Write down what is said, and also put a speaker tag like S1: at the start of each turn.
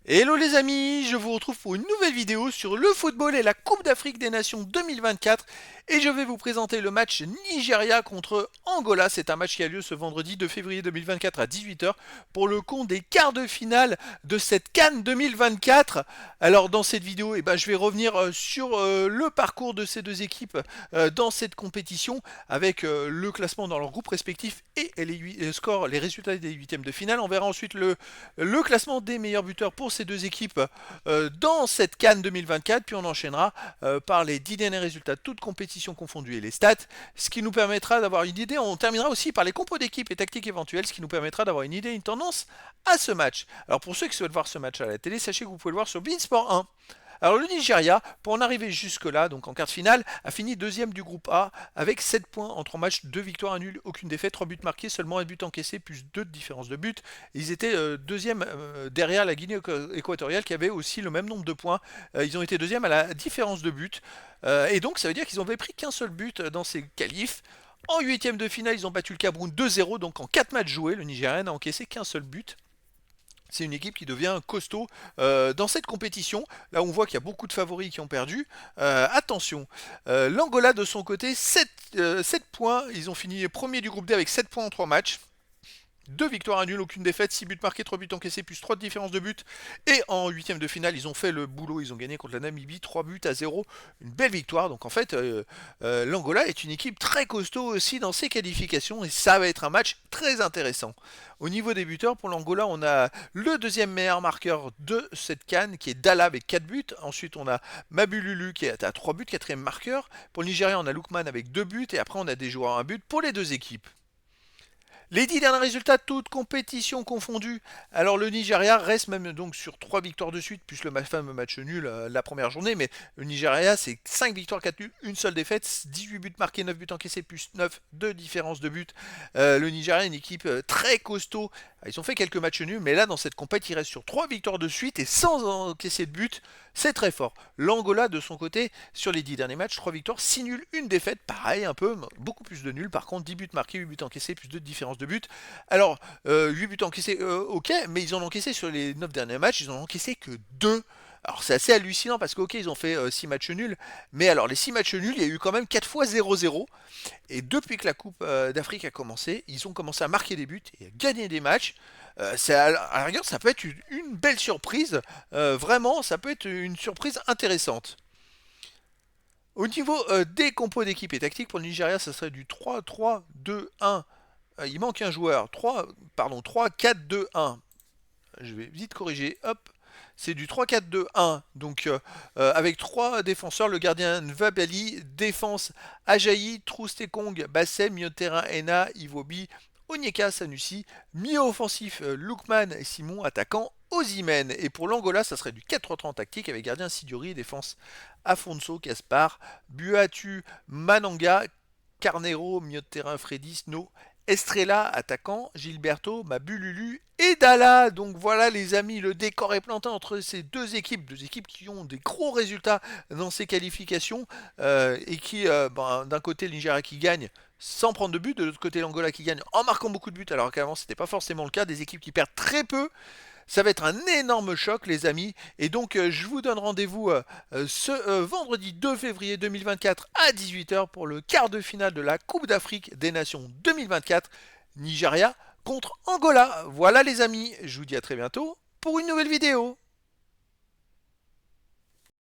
S1: Hello les amis, je vous retrouve pour une nouvelle vidéo sur le football et la Coupe d'Afrique des Nations 2024 et je vais vous présenter le match Nigeria contre Angola. C'est un match qui a lieu ce vendredi 2 février 2024 à 18 h pour le compte des quarts de finale de cette CAN 2024. Alors dans cette vidéo, je vais revenir sur le parcours de ces deux équipes dans cette compétition avec le classement dans leurs groupes respectifs et les scores, les résultats des huitièmes de finale. On verra ensuite le classement des meilleurs buteurs pour ces deux équipes dans cette CAN 2024, puis on enchaînera par les 10 derniers résultats, toutes compétitions confondues et les stats, ce qui nous permettra d'avoir une idée. On terminera aussi par les compos d'équipe et tactiques éventuelles, ce qui nous permettra d'avoir une idée, une tendance à ce match. Alors pour ceux qui souhaitent voir ce match à la télé, sachez que vous pouvez le voir sur Beansport 1. Alors le Nigeria, pour en arriver jusque-là, donc en quart de finale, a fini deuxième du groupe A avec 7 points en 3 matchs, 2 victoires, 1 nul, aucune défaite, 3 buts marqués, seulement un but encaissé, plus 2 de différence de but. Ils étaient deuxième derrière la Guinée équatoriale qui avait aussi le même nombre de points. Ils ont été deuxième à la différence de but. Et donc ça veut dire qu'ils n'avaient pris qu'un seul but dans ces qualifs. En huitième de finale, ils ont battu le Cameroun 2-0, donc en 4 matchs joués, le Nigeria n'a encaissé qu'un seul but. C'est une équipe qui devient costaud dans cette compétition. Là, on voit qu'il y a beaucoup de favoris qui ont perdu. Attention, l'Angola de son côté, 7 points. Ils ont fini premier du groupe D avec 7 points en 3 matchs. 2 victoires, 1 nul, aucune défaite, 6 buts marqués, 3 buts encaissés, plus 3 de différence de but. Et en huitième de finale, ils ont fait le boulot, ils ont gagné contre la Namibie, 3 buts à 0. Une belle victoire. Donc en fait, l'Angola est une équipe très costaud aussi dans ses qualifications et ça va être un match très intéressant. Au niveau des buteurs, pour l'Angola, on a le deuxième meilleur marqueur de cette CAN qui est Dalla avec 4 buts. Ensuite, on a Mabululu qui est à 3 buts, quatrième marqueur. Pour le Nigeria, on a Lookman avec 2 buts et après, on a des joueurs à 1 but pour les deux équipes. Les 10 derniers résultats, toutes compétitions confondues. Alors le Nigeria reste même donc sur 3 victoires de suite, plus le fameux match nul la première journée. Mais le Nigeria, c'est 5 victoires, 4 nuls, une seule défaite, 18 buts marqués, 9 buts encaissés, plus 9 de différence de but. Le Nigeria est une équipe très costaud. Ils ont fait quelques matchs nuls, mais là dans cette compétition, il reste sur 3 victoires de suite et sans encaisser de but. C'est très fort. L'Angola de son côté, sur les 10 derniers matchs, 3 victoires, 6 nuls, une défaite. Pareil, un peu, beaucoup plus de nuls. Par contre, 10 buts marqués, 8 buts encaissés, plus 2 de différence de but. Alors, 8 buts encaissés, ok, mais ils en ont encaissé sur les 9 derniers matchs, ils en ont encaissé que 2. Alors c'est assez hallucinant parce que ok ils ont fait 6 matchs nuls, mais alors les 6 matchs nuls il y a eu quand même 4 fois 0-0, et depuis que la Coupe d'Afrique a commencé, ils ont commencé à marquer des buts et à gagner des matchs. À la rigueur ça peut être une belle surprise, vraiment ça peut être une surprise intéressante. Au niveau des compos d'équipe et tactique pour le Nigeria ça serait du 3-3-2-1. Il manque un joueur. 3-4-2-1. Je vais vite corriger. Hop. C'est du 3-4-2-1. Donc avec trois défenseurs, le gardien Nvabali, défense Ajayi, Troustekong, Bassem, milieu de terrain Ena, Iwobi, Onyeka, Sanusi, milieu offensif Lookman et Simon, attaquant Osimhen. Et pour l'Angola, ça serait du 4-3-3 en tactique avec gardien Siduri, défense Afonso, Caspar, Buatu, Mananga, Carnero, milieu de terrain Freddy, Snow, Estrella, attaquant, Gilberto, Mabululu et Dalla. Donc voilà les amis, le décor est planté entre ces deux équipes qui ont des gros résultats dans ces qualifications et qui, d'un côté le Nigeria qui gagne sans prendre de but, de l'autre côté l'Angola qui gagne en marquant beaucoup de buts alors qu'avant c'était pas forcément le cas, des équipes qui perdent très peu. Ça va être un énorme choc, les amis. Et donc, je vous donne rendez-vous ce vendredi 2 février 2024 à 18 h pour le quart de finale de la Coupe d'Afrique des Nations 2024. Nigeria contre Angola. Voilà, les amis. Je vous dis à très bientôt pour une nouvelle vidéo.